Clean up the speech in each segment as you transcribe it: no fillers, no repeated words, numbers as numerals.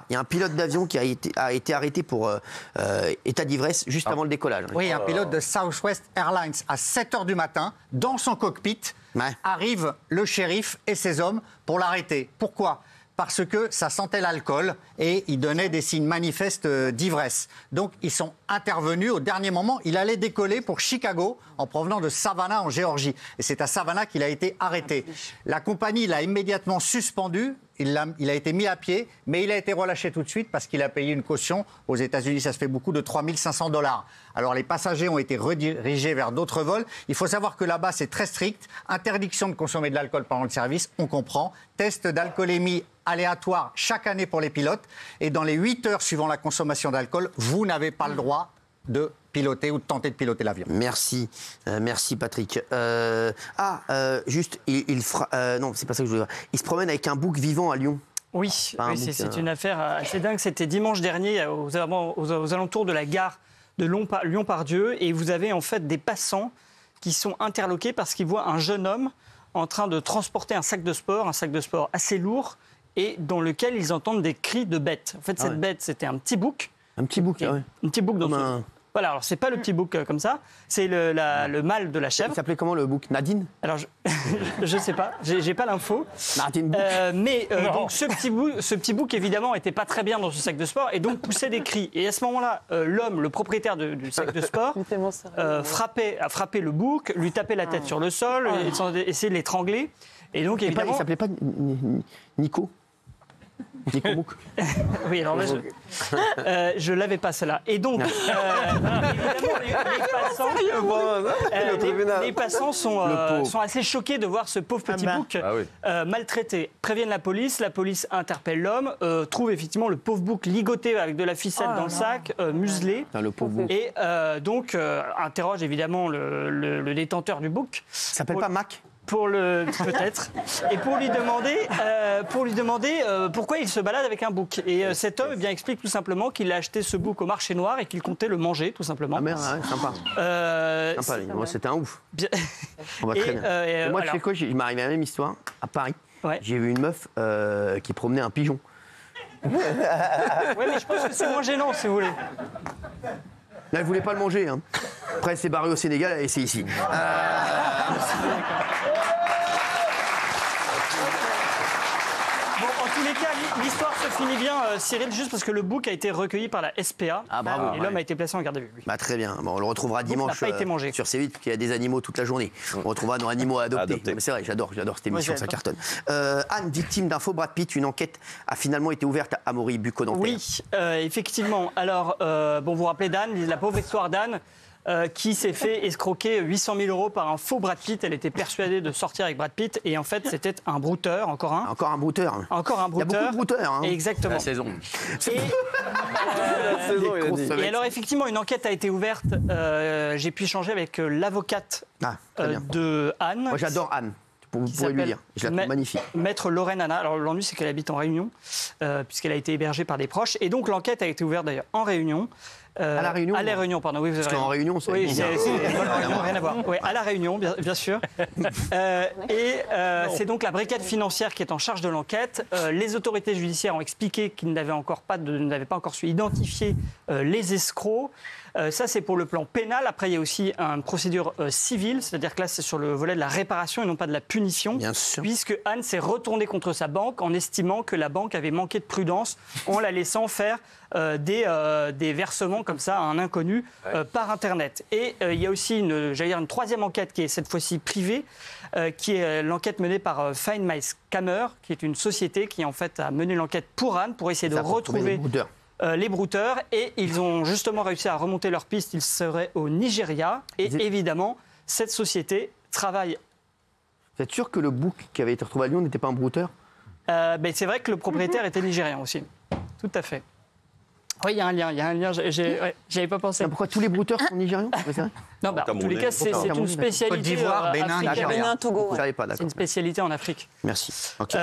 Il y a un pilote d'avion qui a été arrêté pour état d'ivresse juste avant le décollage. Oui, un pilote de Southwest Airlines à 7 h du matin, dans son cockpit, arrive le shérif et ses hommes pour l'arrêter. Pourquoi ? Parce que ça sentait l'alcool et il donnait des signes manifestes d'ivresse. Donc ils sont intervenus au dernier moment. Il allait décoller pour Chicago en provenant de Savannah en Géorgie. Et c'est à Savannah qu'il a été arrêté. La compagnie l'a immédiatement suspendu. Il a été mis à pied, mais il a été relâché tout de suite parce qu'il a payé une caution. Aux États-Unis, ça se fait beaucoup, de 3 500 $. Alors les passagers ont été redirigés vers d'autres vols. Il faut savoir que là-bas, c'est très strict. Interdiction de consommer de l'alcool pendant le service, on comprend. Test d'alcoolémie aléatoire chaque année pour les pilotes. Et dans les 8 heures suivant la consommation d'alcool, vous n'avez pas le droit de piloter ou de tenter de piloter l'avion. Merci, merci Patrick. Juste, non, c'est pas ça que je voulais dire. Il se promène avec un bouc vivant à Lyon. Oui, c'est une affaire assez dingue. C'était dimanche dernier aux alentours de la gare de Lyon-Pardieu. Et vous avez en fait des passants qui sont interloqués parce qu'ils voient un jeune homme en train de transporter un sac de sport assez lourd et dans lequel ils entendent des cris de bête. En fait, cette bête, c'était un petit bouc. Un petit bouc, Un petit bouc dans Voilà, alors c'est pas le petit bouc comme ça, c'est le mâle de la chèvre. Il s'appelait comment le bouc? Nadine? Alors je sais pas, j'ai pas l'info. Nadine bouc. Donc ce petit bouc évidemment était pas très bien dans ce sac de sport et donc poussait des cris. Et à ce moment-là, l'homme, le propriétaire du sac de sport, a frappé le bouc, lui tapait la tête sur le sol, essayait de l'étrangler. Et donc évidemment, il s'appelait pas Nico? Nico Bouc. Oui, alors là, je l'avais pas celle-là. Et donc, évidemment, les passants sont assez choqués de voir ce pauvre petit bouc maltraité. Préviennent la police interpelle l'homme, trouve effectivement le pauvre bouc ligoté avec de la ficelle dans le sac, muselé. Le pauvre bouc. Et donc, interroge évidemment le détenteur du bouc. Il s'appelle pas Mac? Peut-être, et pour lui demander pourquoi il se balade avec un bouc. Et cet homme explique tout simplement qu'il a acheté ce bouc au marché noir et qu'il comptait le manger, tout simplement. Ah merde, sympa. Sympa, moi c'était un ouf. On va très bien. Moi, tu sais quoi, il m'est arrivé la même histoire à Paris. Ouais. J'ai vu une meuf qui promenait un pigeon. Oui, mais je pense que c'est moins gênant, si vous voulez. Là, elle voulait pas le manger. Hein. Après, elle s'est barrée au Sénégal et c'est ici. Bon, en tous les cas, l'histoire se finit bien, Cyril, juste parce que le bouc a été recueilli par la SPA. Ah, bravo, et l'homme a été placé en garde à vue. Bah, très bien. Bon, on le retrouvera dimanche sur C8, parce qu'il y a des animaux toute la journée. On retrouvera nos animaux à adopter. C'est vrai, j'adore cette émission, ça cartonne. Anne, victime d'un faux Brad Pitt, une enquête a finalement été ouverte à Amaury Bucco-Nanterre. Oui, effectivement. Alors, vous vous rappelez d'Anne, la pauvre histoire d'Anne, qui s'est fait escroquer 800 000 € par un faux Brad Pitt. Elle était persuadée de sortir avec Brad Pitt et en fait c'était un brouteur, encore un. Encore un brouteur. Encore un brouteur. Il y a beaucoup de brouteurs. Hein. Exactement. La saison. Et alors effectivement une enquête a été ouverte. J'ai pu échanger avec l'avocate de Anne. Moi j'adore Anne. Vous pourrez lui dire, je la trouve magnifique. Maître Lorraine Anna. Alors l'ennui c'est qu'elle habite en Réunion, puisqu'elle a été hébergée par des proches. Et donc l'enquête a été ouverte d'ailleurs en Réunion. À La Réunion. À La Réunion, pardon. Oui, parce qu'en Réunion, c'est. Oui, c'est rien à voir. Oui, à La Réunion, bien sûr. C'est donc la brigade financière qui est en charge de l'enquête. Les autorités judiciaires ont expliqué qu'ils n'avaient pas encore su identifier les escrocs. Ça, c'est pour le plan pénal. Après, il y a aussi une procédure civile, c'est-à-dire que là, c'est sur le volet de la réparation et non pas de la punition. Bien sûr. Puisque Anne s'est retournée contre sa banque en estimant que la banque avait manqué de prudence en la laissant faire des versements comme ça à un inconnu par Internet. Et il y a aussi une troisième enquête qui est cette fois-ci privée, qui est l'enquête menée par Find My Scammer, qui est une société qui en fait a mené l'enquête pour Anne pour essayer de retrouver les brouteurs. Et ils ont justement réussi à remonter leur piste. Ils seraient au Nigeria. Et évidemment, cette société travaille. Vous êtes sûr que le bouc qui avait été retrouvé à Lyon n'était pas un brouteur? C'est vrai que le propriétaire était nigérian aussi. Tout à fait. Oui, il y a un lien, j'avais pas pensé. Pourquoi tous les brouteurs sont nigérians? Non, en tous les cas, c'est une spécialité. Côte d'Ivoire, Bénin, Togo. C'est une spécialité en Afrique. Merci. Okay.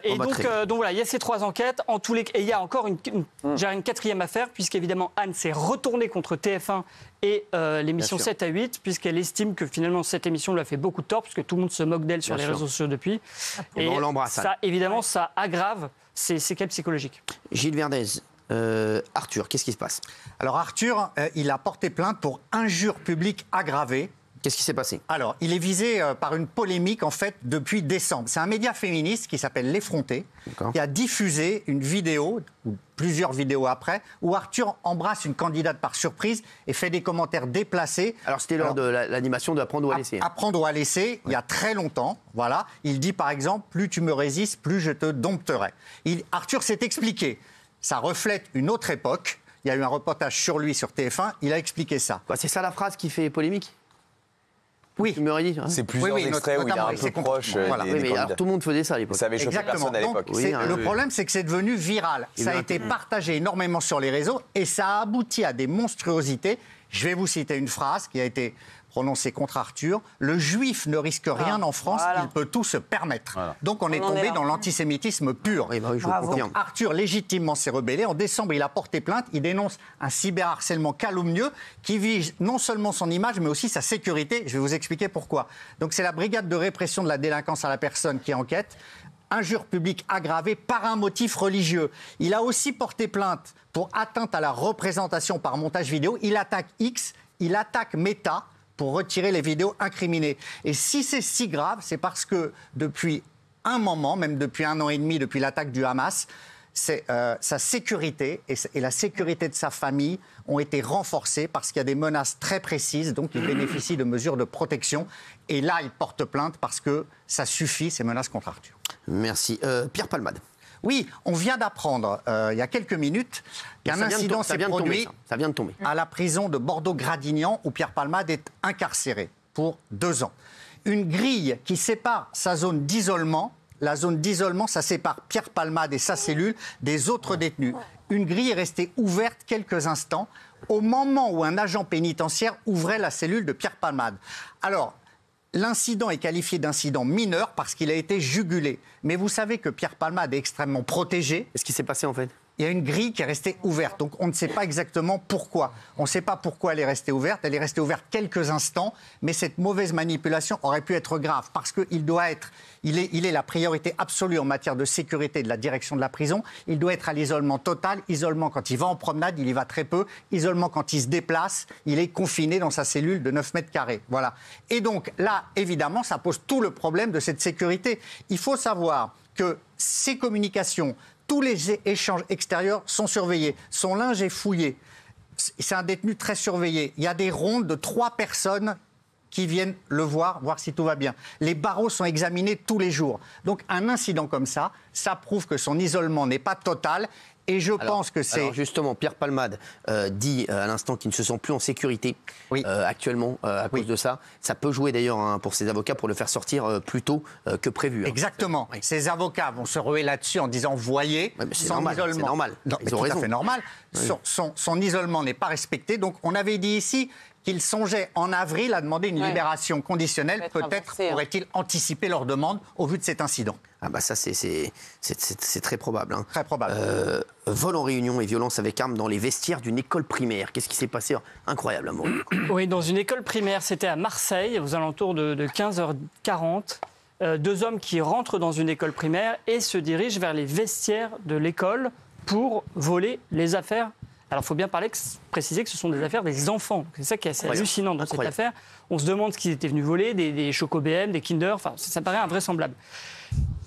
Et donc voilà, il y a ces 3 enquêtes. Et il y a encore une 4e affaire, puisqu'évidemment, Anne s'est retournée contre TF1 et l'émission 7 à 8, puisqu'elle estime que finalement, cette émission lui a fait beaucoup de tort, puisque tout le monde se moque d'elle sur les réseaux sociaux depuis. Et on l'embrasse. Ça, évidemment, ça aggrave ces séquelles psychologiques. Gilles Verdez. Arthur, qu'est-ce qui se passe? Alors Arthur, il a porté plainte pour injure publique aggravée. Qu'est-ce qui s'est passé? Alors, il est visé par une polémique, en fait, depuis décembre. C'est un média féministe qui s'appelle L'Effronté, qui a diffusé une vidéo, ou plusieurs vidéos après, où Arthur embrasse une candidate par surprise et fait des commentaires déplacés. Alors, c'était lors de l'animation de Apprendre ou à laisser. Apprendre ou à laisser, il y a très longtemps, voilà. Il dit, par exemple, plus tu me résistes, plus je te dompterai. Arthur s'est expliqué. Ça reflète une autre époque. Il y a eu un reportage sur lui sur TF1. Il a expliqué ça. C'est ça la phrase qui fait polémique? Oui. Tu me redis, hein? C'est plusieurs extraits où il est un peu proche. Voilà. Mais alors, tout le monde faisait ça à l'époque. Ça avait choqué personne à l'époque. Le problème, c'est que c'est devenu viral. Ça a été partagé énormément sur les réseaux et ça a abouti à des monstruosités. Je vais vous citer une phrase qui a été prononcée contre Arthur. Le juif ne risque rien en France, il peut tout se permettre. Voilà. Donc on est tombé dans l'antisémitisme pur. Oui, je donc, Arthur légitimement s'est rebellé. En décembre, il a porté plainte. Il dénonce un cyberharcèlement calomnieux qui vise non seulement son image, mais aussi sa sécurité. Je vais vous expliquer pourquoi. Donc c'est la brigade de répression de la délinquance à la personne qui enquête. Injure publique aggravée par un motif religieux. Il a aussi porté plainte pour atteinte à la représentation par montage vidéo. Il attaque X, il attaque Meta pour retirer les vidéos incriminées. Et si c'est si grave, c'est parce que depuis un moment, même depuis 1 an et demi, depuis l'attaque du Hamas, sa sécurité et la sécurité de sa famille ont été renforcées parce qu'il y a des menaces très précises, donc il bénéficie de mesures de protection. Et là, il porte plainte parce que ça suffit, ces menaces contre Arthur. Merci. Pierre Palmade. Oui, on vient d'apprendre il y a quelques minutes qu'un incident s'est produit à la prison de Bordeaux-Gradignan où Pierre Palmade est incarcéré pour 2 ans. Une grille qui sépare sa zone d'isolement. La zone d'isolement, ça sépare Pierre Palmade et sa cellule des autres détenus. Une grille est restée ouverte quelques instants au moment où un agent pénitentiaire ouvrait la cellule de Pierre Palmade. Alors, l'incident est qualifié d'incident mineur parce qu'il a été jugulé. Mais vous savez que Pierre Palmade est extrêmement protégé. Qu'est-ce qui s'est passé en fait? Il y a une grille qui est restée ouverte. Donc on ne sait pas exactement pourquoi. On ne sait pas pourquoi elle est restée ouverte. Elle est restée ouverte quelques instants. Mais cette mauvaise manipulation aurait pu être grave parce qu'il doit être... Il est la priorité absolue en matière de sécurité de la direction de la prison. Il doit être à l'isolement total. Isolement quand il va en promenade, il y va très peu. Isolement quand il se déplace, il est confiné dans sa cellule de 9 mètres carrés. Voilà. Et donc là, évidemment, ça pose tout le problème de cette sécurité. Il faut savoir que ces communications, tous les échanges extérieurs sont surveillés. Son linge est fouillé. C'est un détenu très surveillé. Il y a des rondes de 3 personnes qui viennent le voir si tout va bien. Les barreaux sont examinés tous les jours. Donc un incident comme ça prouve que son isolement n'est pas total. Et je pense que c'est... Alors justement, Pierre Palmade dit à l'instant qu'il ne se sent plus en sécurité actuellement à cause de ça. Ça peut jouer d'ailleurs pour ses avocats pour le faire sortir plus tôt que prévu. Exactement. Oui. Ses avocats vont se ruer là-dessus en disant, voyez, son isolement... C'est normal. Non, mais tout à fait normal. Oui. Son isolement n'est pas respecté. Donc on avait dit ici qu'il songeait en avril à demander une libération conditionnelle. Peut-être pourrait-il anticiper leur demande au vu de cet incident. Ah bah ça, c'est très probable. Hein. Très probable. Vol en réunion et violence avec arme dans les vestiaires d'une école primaire. Qu'est-ce qui s'est passé? Incroyable, Amaury. Oui, dans une école primaire, c'était à Marseille, aux alentours de 15h40. 2 hommes qui rentrent dans une école primaire et se dirigent vers les vestiaires de l'école pour voler les affaires. Alors, il faut bien préciser que ce sont des affaires des enfants. C'est ça qui est assez hallucinant dans cette affaire. On se demande ce qu'ils étaient venus voler, des Choco BM, des Kinder, enfin, ça paraît invraisemblable.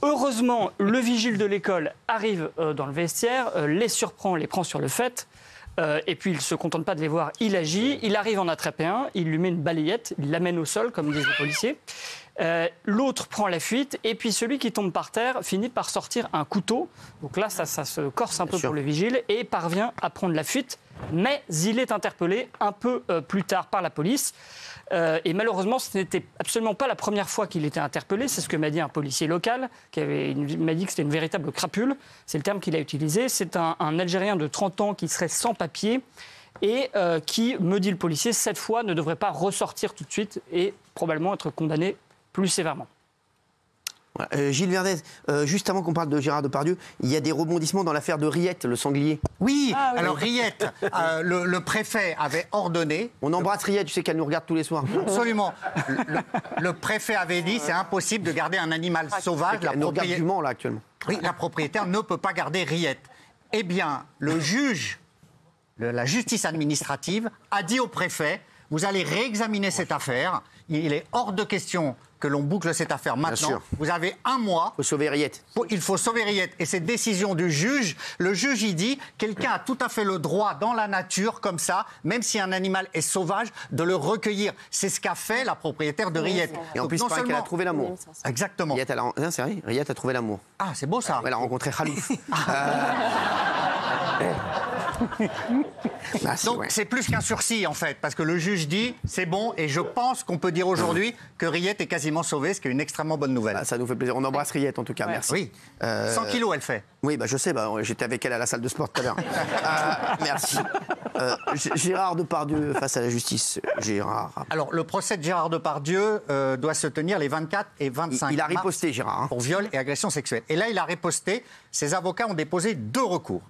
Heureusement, le vigile de l'école arrive dans le vestiaire, les surprend, les prend sur le fait, et puis il ne se contente pas de les voir, il agit, il arrive à en attraper un, il lui met une balayette, il l'amène au sol, comme disent les policiers. L'autre prend la fuite, et puis celui qui tombe par terre finit par sortir un couteau. Donc là, ça se corse un peu pour le vigile, et parvient à prendre la fuite Mais il est interpellé un peu plus tard par la police. Et malheureusement, ce n'était absolument pas la première fois qu'il était interpellé. C'est ce que m'a dit un policier local, m'a dit que c'était une véritable crapule. C'est le terme qu'il a utilisé. C'est un Algérien de 30 ans qui serait sans papier et qui, me dit le policier, cette fois ne devrait pas ressortir tout de suite et probablement être condamné plus sévèrement. Gilles Verdez, juste avant qu'on parle de Gérard Depardieu, il y a des rebondissements dans l'affaire de Riette, le sanglier. Oui, alors Riette, le préfet avait ordonné... On embrasse Riette, tu sais qu'elle nous regarde tous les soirs. Absolument. Le préfet avait dit c'est impossible de garder un animal sauvage. Elle nous regarde du Mans, là, actuellement. Oui, la propriétaire ne peut pas garder Riette. Eh bien, le juge de la justice administrative a dit au préfet, vous allez réexaminer cette affaire. Il est hors de question que l'on boucle cette affaire maintenant. Vous avez un mois. Il faut sauver Riette. Il faut sauver Riette. Et cette décision du juge, le juge, il dit, quelqu'un a tout à fait le droit dans la nature, comme ça, même si un animal est sauvage, de le recueillir. C'est ce qu'a fait la propriétaire de Riette. Et en plus, il paraît qu'elle a trouvé l'amour. Exactement. Riette, non, c'est vrai, Riette a trouvé l'amour. Ah, c'est beau ça. Elle a rencontré Khalouf. Donc c'est plus qu'un sursis en fait, parce que le juge dit c'est bon, et je pense qu'on peut dire aujourd'hui que Riette est quasiment sauvée, ce qui est une extrêmement bonne nouvelle. Ça nous fait plaisir. On embrasse Riette en tout cas, merci. Oui, 100 kilos elle fait. Oui, je sais, j'étais avec elle à la salle de sport tout à l'heure. Merci. Gérard Depardieu face à la justice. Gérard. Alors le procès de Gérard Depardieu doit se tenir les 24 et 25 Il a riposté, Gérard. Pour viol et agression sexuelle. Et là, il a riposté. Ses avocats ont déposé 2 recours.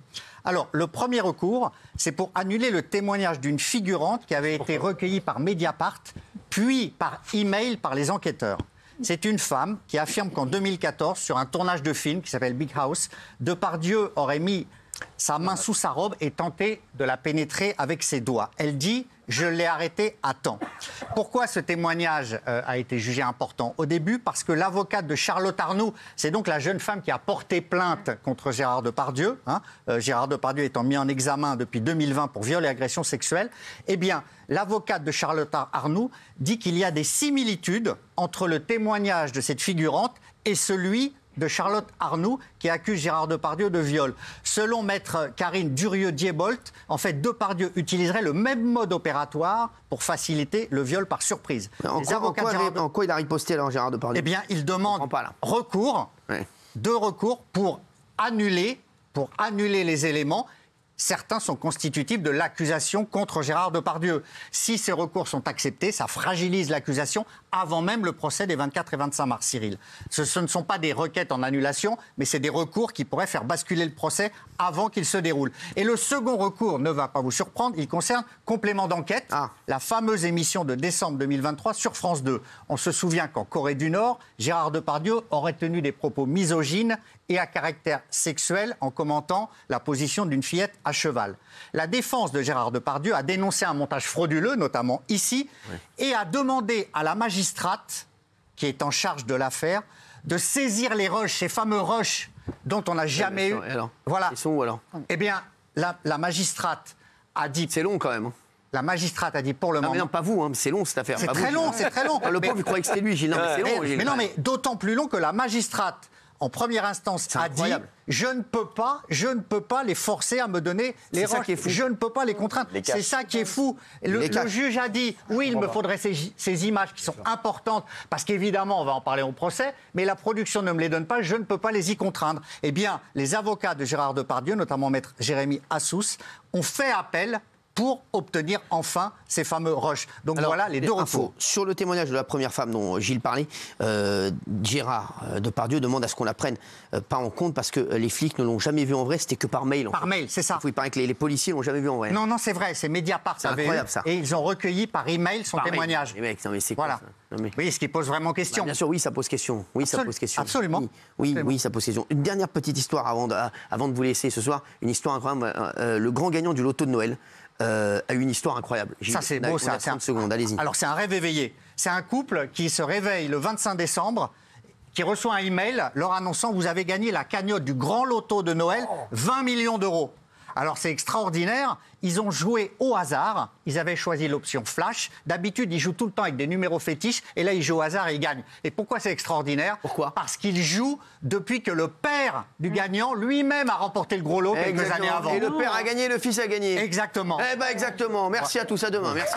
Alors, le premier recours, c'est pour annuler le témoignage d'une figurante qui avait été recueillie par Mediapart, puis par email par les enquêteurs. C'est une femme qui affirme qu'en 2014, sur un tournage de film qui s'appelle Big House, Depardieu aurait mis sa main sous sa robe et tenté de la pénétrer avec ses doigts. Elle dit « Je l'ai arrêté à temps ». Pourquoi ce témoignage a été jugé important? Au début, parce que l'avocate de Charlotte Arnoult, c'est donc la jeune femme qui a porté plainte contre Gérard Depardieu, Gérard Depardieu étant mis en examen depuis 2020 pour viol et agression sexuelle, eh bien, l'avocate de Charlotte Arnoult dit qu'il y a des similitudes entre le témoignage de cette figurante et celui de Charlotte Arnoult qui accuse Gérard Depardieu de viol. Selon maître Karine Durieux-Diebolt, en fait, Depardieu utiliserait le même mode opératoire pour faciliter le viol par surprise. En quoi il a riposté alors Gérard Depardieu? Eh bien, il demande recours, 2 recours pour annuler les éléments. Certains sont constitutifs de l'accusation contre Gérard Depardieu. Si ces recours sont acceptés, ça fragilise l'accusation avant même le procès des 24 et 25 mars, Cyril. Ce ne sont pas des requêtes en annulation, mais c'est des recours qui pourraient faire basculer le procès avant qu'il se déroule. Et le second recours ne va pas vous surprendre, il concerne Complément d'enquête, la fameuse émission de décembre 2023 sur France 2. On se souvient qu'en Corée du Nord, Gérard Depardieu aurait tenu des propos misogynes et à caractère sexuel en commentant la position d'une fillette à cheval. La défense de Gérard Depardieu a dénoncé un montage frauduleux, notamment ici, et a demandé à la magistrate, qui est en charge de l'affaire, de saisir les rushs, ces fameux rushs dont on n'a jamais eu. Voilà. Ils sont où alors? Eh bien, la magistrate a dit... C'est long quand même. La magistrate a dit pour le moment... Non, pas vous, c'est long cette affaire. C'est très long, c'est très long. Le pauvre, il croyait que c'était lui, Gilles. Non, mais c'est long, Gilles. Mais non, mais d'autant plus long que la magistrate, en première instance, a dit je ne peux pas les forcer à me donner les roches. Je ne peux pas les contraindre. C'est ça qui est fou. Le juge a dit oui, il me faudrait ces images qui sont importantes parce qu'évidemment, on va en parler au procès, mais la production ne me les donne pas, je ne peux pas les y contraindre. Eh bien, les avocats de Gérard Depardieu, notamment maître Jérémy Assous, ont fait appel pour obtenir enfin ces fameux rushs. Donc alors, voilà les 2 recours. Sur le témoignage de la première femme dont Gilles parlait, Gérard Depardieu demande à ce qu'on la prenne pas en compte parce que les flics ne l'ont jamais vu en vrai, c'était que par mail. Par mail, c'est ça. Il paraît que les policiers l'ont jamais vu en vrai. Non, c'est vrai, c'est Mediapart. C'est incroyable ça. Et ils ont recueilli par email son témoignage. Les mecs, non mais c'est voilà. Quoi, ça non, mais... Oui, ce qui pose vraiment question. Bien sûr, oui, ça pose question. Oui, ça pose question. Absolument. Oui, ça pose question. Une dernière petite histoire avant de vous laisser ce soir. Une histoire incroyable. Le grand gagnant du loto de Noël a eu une histoire incroyable. Ça, c'est beau, ça. 30 secondes, allez-y. Alors, c'est un rêve éveillé. C'est un couple qui se réveille le 25 décembre, qui reçoit un email leur annonçant « Vous avez gagné la cagnotte du grand loto de Noël, 20 millions d'euros ». Alors c'est extraordinaire, ils ont joué au hasard, ils avaient choisi l'option flash. D'habitude, ils jouent tout le temps avec des numéros fétiches, et là, ils jouent au hasard et ils gagnent. Et pourquoi c'est extraordinaire? Pourquoi? Parce qu'ils jouent depuis que le père du gagnant lui-même a remporté le gros lot quelques années avant. Et le père a gagné, le fils a gagné. Exactement. Eh ben exactement. Merci à tous, à demain. Merci.